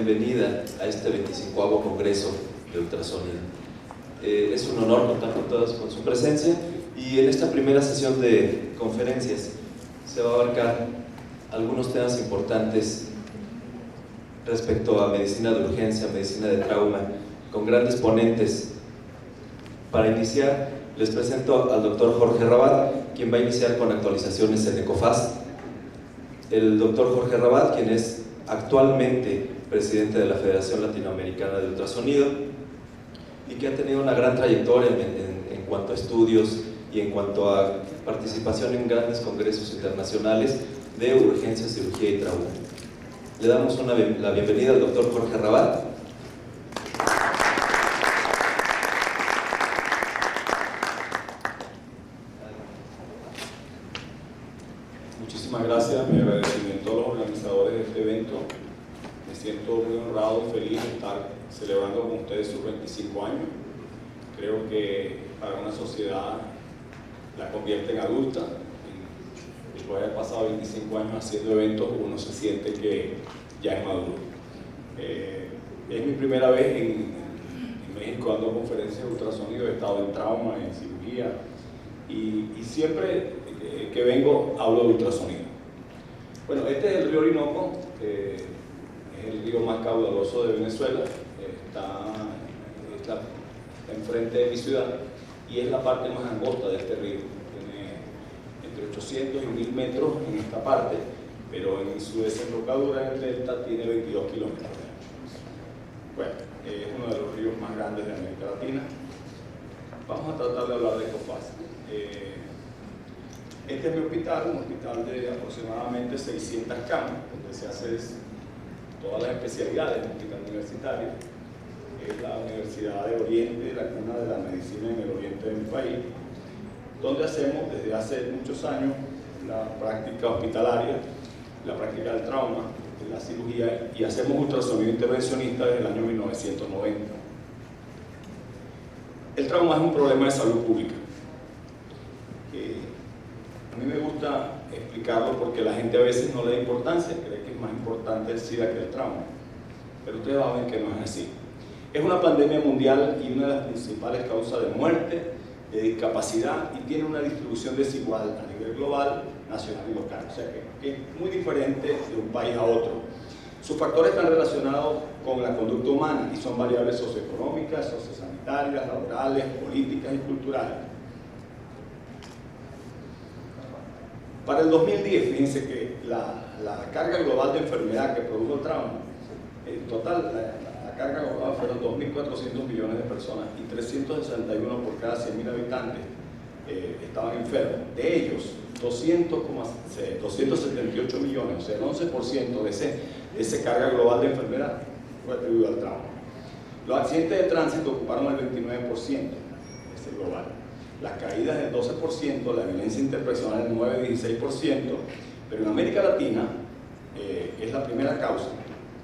bienvenida a este 25º Congreso de Ultrasonido. Es un honor contar con todos con su presencia, y en esta primera sesión de conferencias se va a abarcar algunos temas importantes respecto a medicina de urgencia, medicina de trauma, con grandes ponentes. Para iniciar, les presento al doctor Jorge Rabat, quien va a iniciar con actualizaciones en ECOFAST. El doctor Jorge Rabat, quien es actualmente presidente de la Federación Latinoamericana de Ultrasonido y que ha tenido una gran trayectoria en cuanto a estudios y en cuanto a participación en grandes congresos internacionales de urgencia, cirugía y trauma. Le damos la bienvenida al doctor Jorge Rabat. Muchísimas gracias, mi agradecimiento a los organizadores de este evento. Me siento muy honrado y feliz de estar celebrando con ustedes sus 25 años. Creo que para una sociedad la convierte en adulta. Después de haber pasado 25 años haciendo eventos, uno se siente que ya es maduro. Es mi primera vez en México dando conferencias de ultrasonido. He estado en trauma, en cirugía, y siempre que vengo hablo de ultrasonido. Bueno, este es el río Orinoco, es el río más caudaloso de Venezuela. Está enfrente de mi ciudad y es la parte más angosta de este río. Tiene entre 800 y 1000 metros en esta parte, pero en su desembocadura en el delta tiene 22 kilómetros. Bueno, es uno de los ríos más grandes de América Latina. Vamos a tratar de hablar de ECOFAST. Este es mi hospital, un hospital de aproximadamente 600 camas, donde se hacen todas las especialidades, un hospital universitario. Es la Universidad de Oriente, la cuna de la medicina en el oriente de mi país, donde hacemos desde hace muchos años la práctica hospitalaria, la práctica del trauma, la cirugía, y hacemos ultrasonido intervencionista desde el año 1990. El trauma es un problema de salud pública. A mí me gusta explicarlo porque la gente a veces no le da importancia, cree que es más importante el SIDA que el trauma, pero ustedes van a ver que no es así. Es una pandemia mundial y una de las principales causas de muerte, de discapacidad, y tiene una distribución desigual a nivel global, nacional y local, o sea que es muy diferente de un país a otro. Sus factores están relacionados con la conducta humana y son variables socioeconómicas, sociosanitarias, laborales, políticas y culturales. Para el 2010, fíjense que la carga global de enfermedad que produjo el trauma, en total, la carga global fueron 2.400 millones de personas y 361 por cada 100.000 habitantes estaban enfermos. De ellos, 278 millones, o sea, el 11% de esa carga global de enfermedad fue atribuido al trauma. Los accidentes de tránsito ocuparon el 29% de ese global. Las caídas del 12%, la violencia interpersonal del 9-16%, pero en América Latina es la primera causa.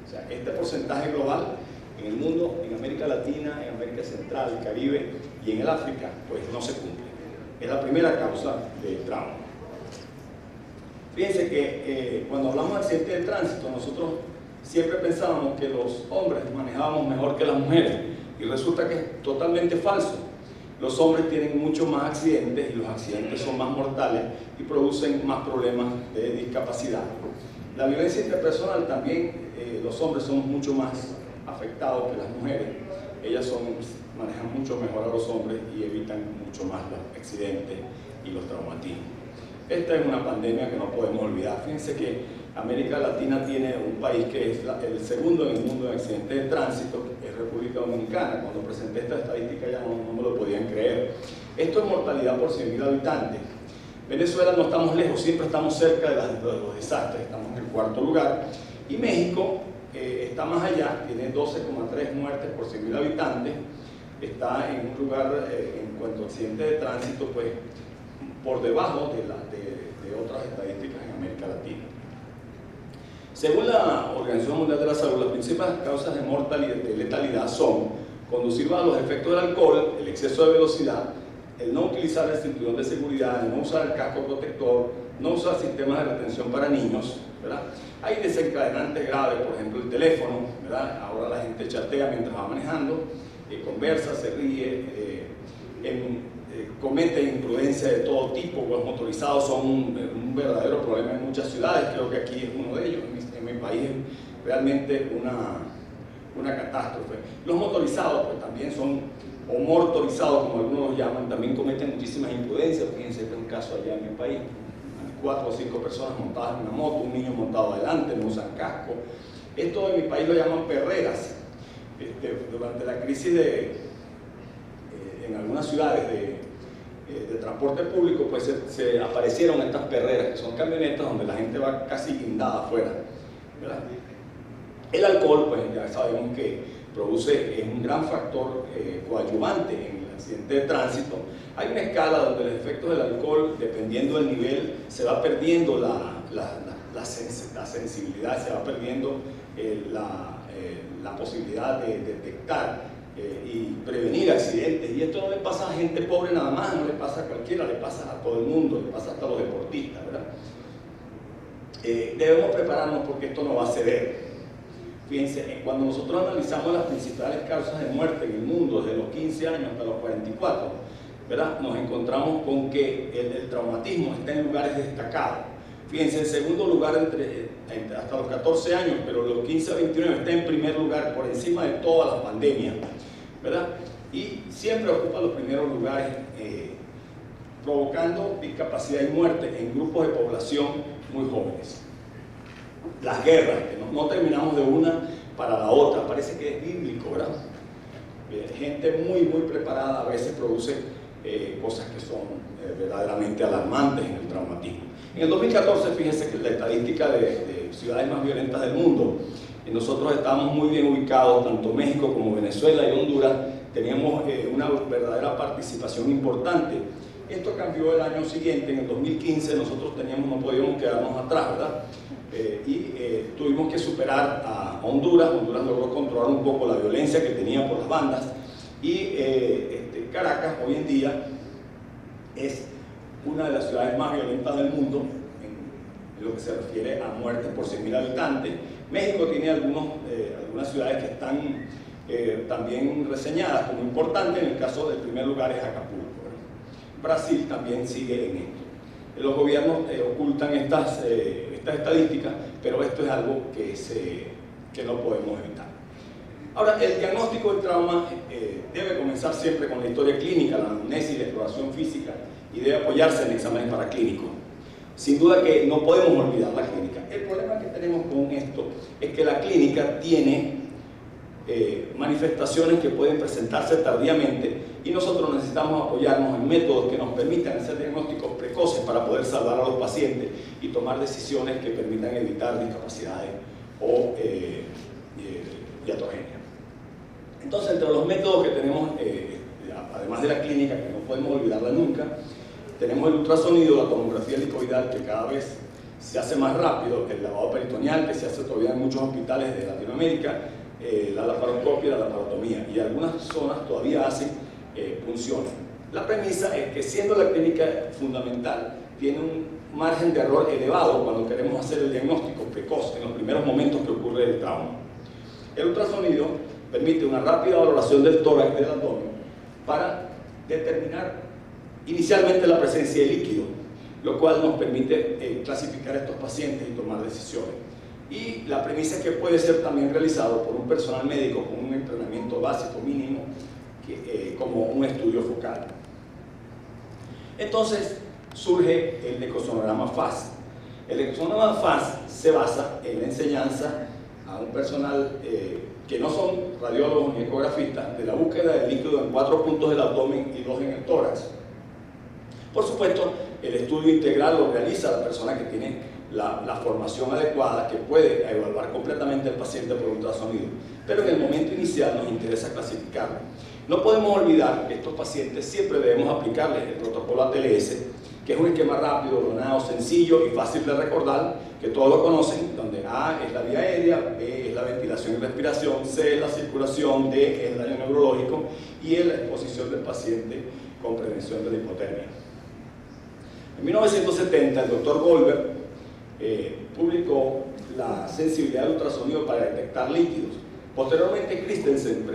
O sea, este porcentaje global en el mundo, en América Latina, en América Central, Caribe y en el África, pues no se cumple. Es la primera causa del trauma. Fíjense que cuando hablamos de accidentes de tránsito, nosotros siempre pensábamos que los hombres manejábamos mejor que las mujeres, y resulta que es totalmente falso. Los hombres tienen mucho más accidentes y los accidentes son más mortales y producen más problemas de discapacidad. La violencia interpersonal también, los hombres son mucho más afectados que las mujeres. Ellas manejan mucho mejor a los hombres y evitan mucho más los accidentes y los traumatismos. Esta es una pandemia que no podemos olvidar. Fíjense que América Latina tiene un país que es el segundo en el mundo en accidentes de tránsito, que es República Dominicana. Cuando presenté esta estadística ya no me lo podían creer. Esto es mortalidad por 100.000 habitantes. Venezuela no estamos lejos, siempre estamos cerca de los desastres, estamos en el 4º lugar. Y México está más allá, tiene 12,3 muertes por 100.000 habitantes, está en un lugar, en cuanto a accidentes de tránsito, pues por debajo de otras estadísticas en América Latina. Según la Organización Mundial de la Salud, las principales causas de mortalidad, de letalidad, son conducir bajo los efectos del alcohol, el exceso de velocidad, el no utilizar el cinturón de seguridad, el no usar el casco protector, no usar sistemas de retención para niños, ¿verdad? Hay desencadenantes graves, por ejemplo el teléfono, ¿verdad? Ahora la gente chatea mientras va manejando, conversa, se ríe, comete imprudencia de todo tipo. Los motorizados son un verdadero problema en muchas ciudades, creo que aquí es uno de ellos, en mi país es realmente una catástrofe. Los motorizados pues también son, o motorizados como algunos los llaman, también cometen muchísimas imprudencias. Fíjense, este es un caso allá en mi país, 4 o 5 personas montadas en una moto, un niño montado adelante, no usan casco. Esto en mi país lo llaman perreras. Durante la crisis en algunas ciudades de transporte público, pues se aparecieron estas perreras, que son camionetas donde la gente va casi guindada afuera, ¿verdad? El alcohol, pues ya sabemos que es un gran factor coadyuvante en el accidente de tránsito. Hay una escala donde los efectos del alcohol, dependiendo del nivel, se va perdiendo la sensibilidad, se va perdiendo la posibilidad de detectar y prevenir accidentes. Y esto no le pasa a gente pobre nada más, no le pasa a cualquiera, le pasa a todo el mundo, le pasa hasta a los deportistas, ¿verdad? Debemos prepararnos porque esto no va a ceder. Fíjense, cuando nosotros analizamos las principales causas de muerte en el mundo, desde los 15 años hasta los 44, ¿verdad? Nos encontramos con que el traumatismo está en lugares destacados. Fíjense, en segundo lugar hasta los 14 años, pero los 15 a 29 está en primer lugar por encima de todas las pandemias, ¿verdad? Y siempre ocupa los primeros lugares, provocando discapacidad y muerte en grupos de población muy jóvenes. Las guerras, que no terminamos de una para la otra, parece que es bíblico, ¿verdad? Gente muy preparada a veces produce cosas que son verdaderamente alarmantes en el traumatismo. En el 2014, fíjense que la estadística de ciudades más violentas del mundo, nosotros estábamos muy bien ubicados, tanto México como Venezuela y Honduras, teníamos una verdadera participación importante. Esto cambió el año siguiente, en el 2015 nosotros no podíamos quedarnos atrás, ¿verdad? Tuvimos que superar a Honduras. Honduras logró controlar un poco la violencia que tenía por las bandas, y Caracas hoy en día es una de las ciudades más violentas del mundo en lo que se refiere a muertes por 100.000 habitantes. México tiene algunas ciudades que están también reseñadas como importantes. En el caso del primer lugar es Acapulco, ¿verdad? Brasil también sigue en esto. Los gobiernos ocultan estas estadísticas, pero esto es algo que no podemos evitar. Ahora, el diagnóstico del trauma debe comenzar siempre con la historia clínica, la anamnesis, la exploración física, y debe apoyarse en exámenes paraclínicos. Sin duda que no podemos olvidar la clínica. El problema que tenemos con esto es que la clínica tiene manifestaciones que pueden presentarse tardíamente, y nosotros necesitamos apoyarnos en métodos que nos permitan hacer diagnósticos precoces para poder salvar a los pacientes y tomar decisiones que permitan evitar discapacidades o iatrogenias. Entonces, entre los métodos que tenemos, además de la clínica, que no podemos olvidarla nunca, tenemos el ultrasonido, la tomografía helicoidal, que cada vez se hace más rápido, el lavado peritoneal, que se hace todavía en muchos hospitales de Latinoamérica, la laparoscopia, la laparotomía, y algunas zonas todavía hacen punciones. La premisa es que, siendo la clínica fundamental, tiene un margen de error elevado cuando queremos hacer el diagnóstico precoz en los primeros momentos que ocurre el trauma. El ultrasonido permite una rápida valoración del tórax y del abdomen para determinar inicialmente la presencia de líquido, lo cual nos permite clasificar a estos pacientes y tomar decisiones. Y la premisa es que puede ser también realizado por un personal médico con un entrenamiento básico mínimo, como un estudio focal. Entonces surge el ecosonograma FAST. El ecosonograma FAST se basa en la enseñanza a un personal que no son radiólogos ni ecografistas, de la búsqueda del líquido en 4 puntos del abdomen y 2 en el tórax. Por supuesto, el estudio integral lo realiza la persona que tiene la formación adecuada, que puede evaluar completamente al paciente por ultrasonido, pero en el momento inicial nos interesa clasificarlo. No podemos olvidar que estos pacientes siempre debemos aplicarles el protocolo ATLS, que es un esquema rápido, ordenado, sencillo y fácil de recordar, que todos lo conocen, donde A es la vía aérea, B es la ventilación y respiración, C es la circulación, D es el daño neurológico y es la exposición del paciente con prevención de la hipotermia. En 1970 el doctor Goldberg publicó la sensibilidad del ultrasonido para detectar líquidos. Posteriormente Christensen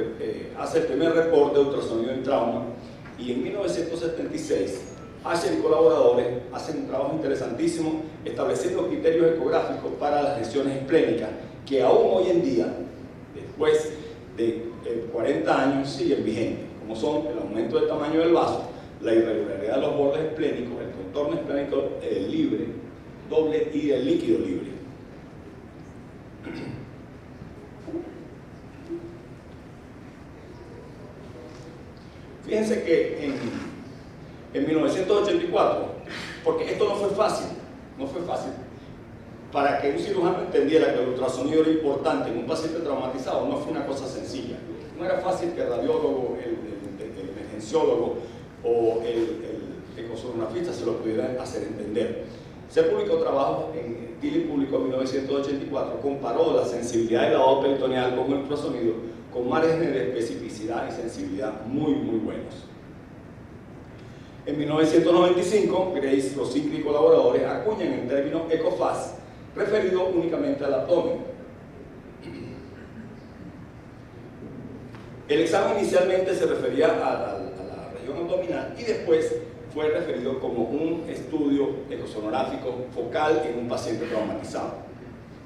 hace el primer reporte de ultrasonido en trauma, y en 1976 Asher y colaboradores hacen un trabajo interesantísimo estableciendo criterios ecográficos para las lesiones esplénicas que aún hoy en día, después de 40 años, siguen vigentes, como son el aumento del tamaño del vaso, la irregularidad de los bordes esplénicos, el contorno esplénico libre, doble, y el líquido libre. Fíjense que en 1984, porque esto no fue fácil, para que un cirujano entendiera que el ultrasonido era importante en un paciente traumatizado, no fue una cosa sencilla. No era fácil que el radiólogo, el emergenciólogo o el ecosonografista se lo pudieran hacer entender. Se publicó trabajo en Tilly publicó en 1984, comparó la sensibilidad del lavado peritoneal con el ultrasonido con márgenes de especificidad y sensibilidad muy buenos. En 1995, Grace, Rosincli y colaboradores acuñan el término ECOFAS, referido únicamente al abdomen. El examen inicialmente se refería a la región abdominal y después fue referido como un estudio ecosonográfico focal en un paciente traumatizado.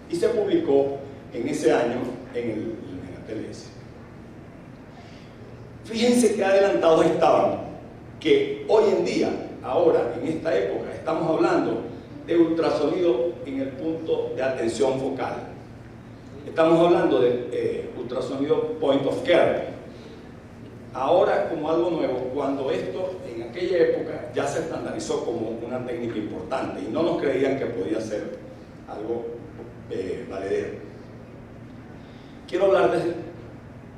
Y se publicó en ese año en la TLS. Fíjense qué adelantados estaban, que hoy en día, ahora, en esta época, estamos hablando de ultrasonido en el punto de atención focal. Estamos hablando de ultrasonido point of care. Ahora, como algo nuevo, cuando esto en aquella época ya se estandarizó como una técnica importante y no nos creían que podía ser algo valedero. Quiero hablarles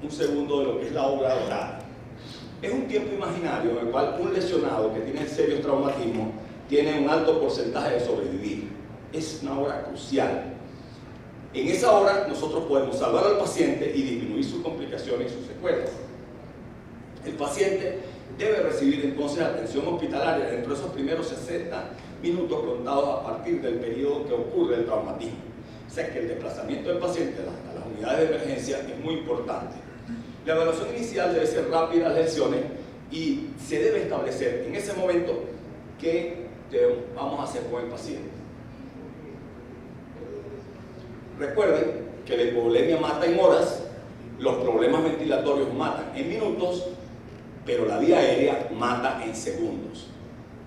un segundo de lo que es la obra dorada. Es un tiempo imaginario en el cual un lesionado que tiene serios traumatismos tiene un alto porcentaje de sobrevivir. Es una hora crucial. En esa hora nosotros podemos salvar al paciente y disminuir sus complicaciones y sus secuelas. El paciente debe recibir entonces atención hospitalaria dentro de esos primeros 60 minutos contados a partir del periodo que ocurre el traumatismo. O sea que el desplazamiento del paciente a las unidades de emergencia es muy importante. La evaluación inicial debe ser rápida, las lesiones, y se debe establecer en ese momento qué vamos a hacer con el paciente. Recuerden que la hipovolemia mata en horas, los problemas ventilatorios matan en minutos, pero la vía aérea mata en segundos.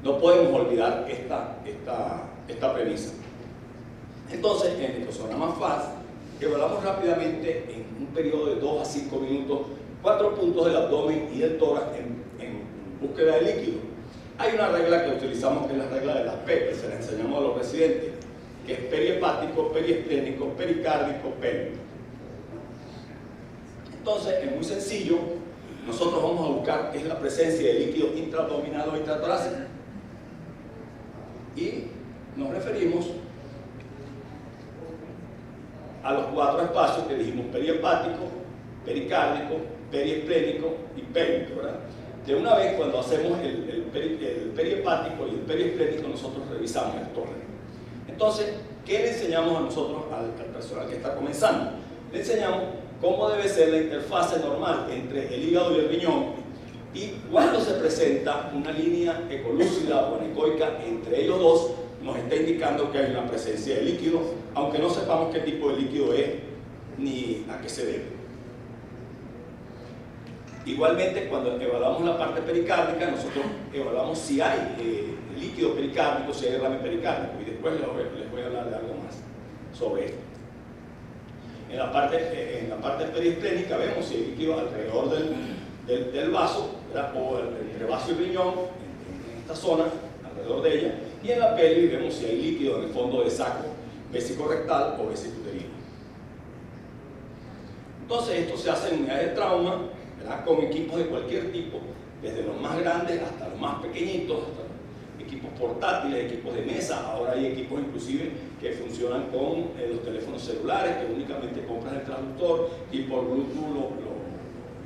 No podemos olvidar esta premisa. Entonces, en el ecosonograma FAS, evaluamos rápidamente en un periodo de 2 a 5 minutos 4 puntos del abdomen y del tórax en búsqueda de líquido. Hay una regla que utilizamos, que es la regla de las P, que se la enseñamos a los residentes, que es perihepático, periesplénico, pericárdico, pélvico. Entonces, es muy sencillo. Nosotros vamos a buscar es la presencia de líquido intraabdominal o intratorácico. Y nos referimos a los 4 espacios que dijimos: perihepático, pericárdico, periesplénico y pélvico, ¿verdad? De una vez, cuando hacemos el perihepático y el periesplénico, nosotros revisamos el tórax. Entonces, ¿qué le enseñamos a nosotros al personal que está comenzando? Le enseñamos cómo debe ser la interfase normal entre el hígado y el riñón, y cuando se presenta una línea ecolúcida o anecoica entre ellos dos, nos está indicando que hay una presencia de líquido, aunque no sepamos qué tipo de líquido es ni a qué se debe. Igualmente, cuando evaluamos la parte pericárdica, nosotros evaluamos si hay líquido pericárdico, si hay derrame pericárdico, y después les voy a hablar de algo más sobre esto. En la parte periesplénica vemos si hay líquido alrededor del vaso, ¿verdad? O entre vaso y riñón, en esta zona, alrededor de ella, y en la pelvis vemos si hay líquido en el fondo del saco vesicorrectal o vesicuterino. Entonces, esto se hace en unidades de trauma, ¿verdad? Con equipos de cualquier tipo, desde los más grandes hasta los más pequeñitos, hasta equipos portátiles, equipos de mesa. Ahora hay equipos inclusive que funcionan con los teléfonos celulares, que únicamente compras el traductor y por Bluetooth lo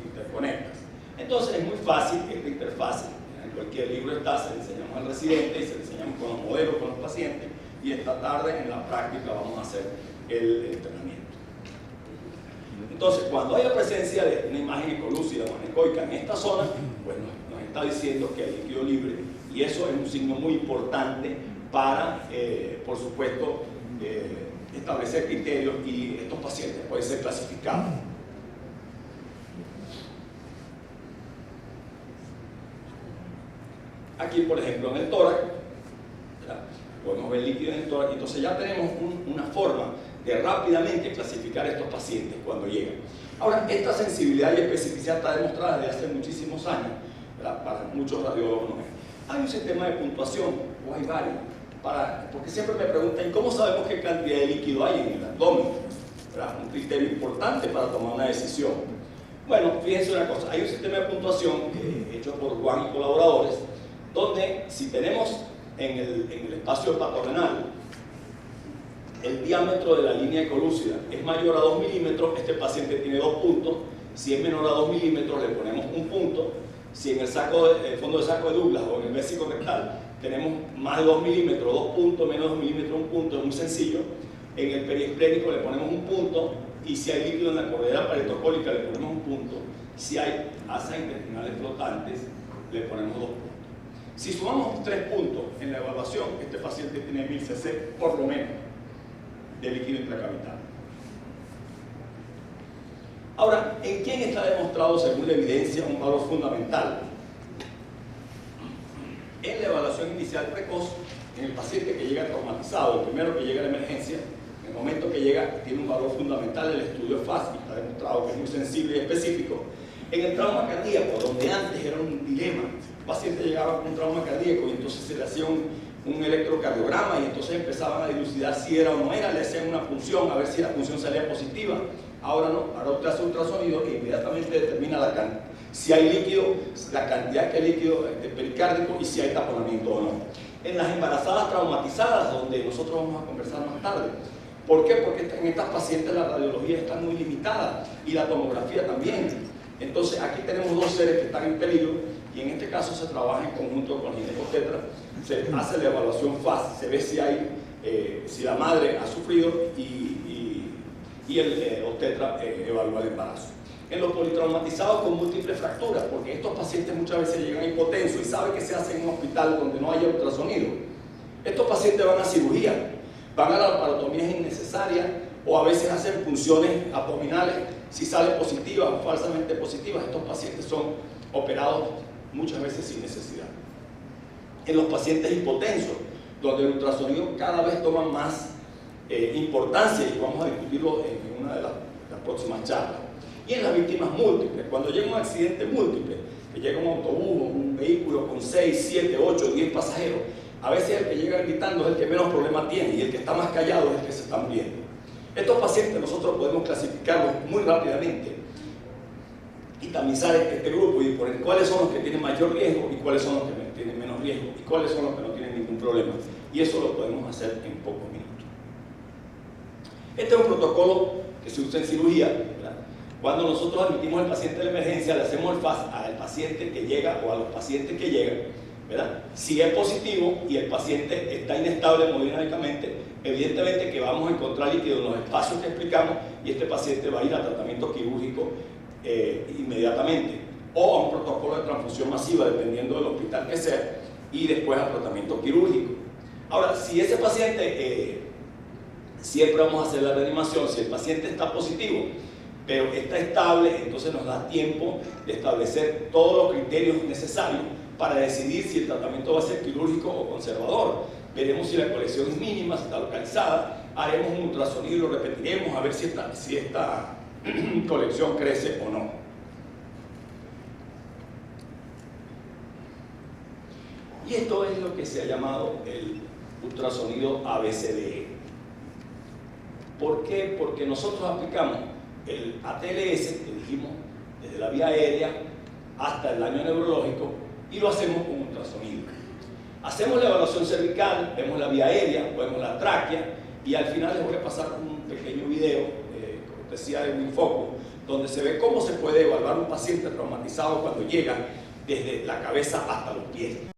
interconectas. Entonces es muy fácil esta interfase. En cualquier libro está, se le enseñamos al residente y se le enseñamos con los modelos, con los pacientes, y esta tarde en la práctica vamos a hacer el entrenamiento. Entonces, cuando haya presencia de una imagen ecolúcida o anecoica en esta zona, pues nos está diciendo que hay líquido libre, y eso es un signo muy importante para, por supuesto, establecer criterios, y estos pacientes pueden ser clasificados. Aquí, por ejemplo, en el tórax, podemos ver líquido en el tórax, entonces ya tenemos una forma de rápidamente clasificar a estos pacientes cuando llegan. Ahora, esta sensibilidad y especificidad está demostrada desde hace muchísimos años, ¿verdad?, para muchos radiólogos. Hay un sistema de puntuación, o hay varios, porque siempre me preguntan, ¿cómo sabemos qué cantidad de líquido hay en el abdomen? ¿Verdad? Un criterio importante para tomar una decisión. Bueno, fíjense una cosa, hay un sistema de puntuación hecho por Juan y colaboradores, donde si tenemos en el espacio hepatorenal el diámetro de la línea ecolúcida es mayor a 2 milímetros, este paciente tiene 2 puntos. Si es menor a 2 milímetros, le ponemos 1 punto. Si en el fondo de saco de Douglas o en el vésico rectal tenemos más de 2 milímetros, 2 puntos, menos de 2 milímetros, 1 punto, es muy sencillo. En el periesplénico le ponemos 1 punto, y si hay líquido en la cordillera paretocólica le ponemos 1 punto. Si hay asas intestinales flotantes, le ponemos 2 puntos. Si sumamos 3 puntos en la evaluación, este paciente tiene 1000 cc por lo menos de líquido intracavital. Ahora, ¿en quién está demostrado, según la evidencia, un valor fundamental? En la evaluación inicial precoz, en el paciente que llega traumatizado, el primero que llega a la emergencia, en el momento que llega, tiene un valor fundamental. El estudio FASI está demostrado que es muy sensible y específico. En el trauma cardíaco, donde antes era un dilema, el paciente llegaba con un trauma cardíaco y entonces se le hacía un electrocardiograma, y entonces empezaban a dilucidar si era o no era, le hacían una punción a ver si la punción salía positiva. Ahora no, ahora usted hace ultrasonido e inmediatamente determina si hay líquido, la cantidad que hay líquido pericárdico, y si hay taponamiento o no. En las embarazadas traumatizadas, donde nosotros vamos a conversar más tarde. ¿Por qué? Porque en estas pacientes la radiología está muy limitada y la tomografía también. Entonces aquí tenemos 2 seres que están en peligro, y en este caso se trabaja en conjunto con el ginecostetra, se hace la evaluación FAS, se ve si la madre ha sufrido, y el obstetra evalúa el embarazo. En los politraumatizados con múltiples fracturas, porque estos pacientes muchas veces llegan hipotensos y saben que se hace en un hospital donde no haya ultrasonido. Estos pacientes van a cirugía, van a la laparotomía innecesaria, o a veces hacen punciones abdominales. Si salen positivas o falsamente positivas, estos pacientes son operados muchas veces sin necesidad. En los pacientes hipotensos, donde el ultrasonido cada vez toma más importancia, y vamos a discutirlo en una de las próximas charlas. Y en las víctimas múltiples, cuando llega un accidente múltiple, que llega un autobús, un vehículo con 6, 7, 8, 10 pasajeros, a veces el que llega gritando es el que menos problemas tiene, y el que está más callado es el que se está muriendo. Estos pacientes nosotros podemos clasificarlos muy rápidamente y tamizar este grupo y poner cuáles son los que tienen mayor riesgo y cuáles son los que tienen menos riesgo y cuáles son los que no tienen ningún problema. Y eso lo podemos hacer en pocos minutos. Este es un protocolo que se usa en cirugía, ¿verdad? Cuando nosotros admitimos al paciente de la emergencia, le hacemos el FAS al paciente que llega o a los pacientes que llegan, ¿verdad? Si es positivo y el paciente está inestable hemodinámicamente, evidentemente que vamos a encontrar líquido en los espacios que explicamos, y este paciente va a ir a tratamiento quirúrgico inmediatamente, o a un protocolo de transfusión masiva, dependiendo del hospital que sea, y después al tratamiento quirúrgico. Ahora, si ese paciente, siempre vamos a hacer la reanimación. Si el paciente está positivo, pero está estable, entonces nos da tiempo de establecer todos los criterios necesarios para decidir si el tratamiento va a ser quirúrgico o conservador. Veremos si la colección es mínima, si está localizada, haremos un ultrasonido y lo repetiremos a ver si esta colección crece o no. Y esto es lo que se ha llamado el ultrasonido ABCDE. ¿Por qué? Porque nosotros aplicamos el ATLS, que dijimos, desde la vía aérea hasta el daño neurológico, y lo hacemos con ultrasonido. Hacemos la evaluación cervical, vemos la vía aérea, vemos la tráquea, y al final les voy a pasar un pequeño video, cortesía de Winfoco, donde se ve cómo se puede evaluar un paciente traumatizado cuando llega desde la cabeza hasta los pies.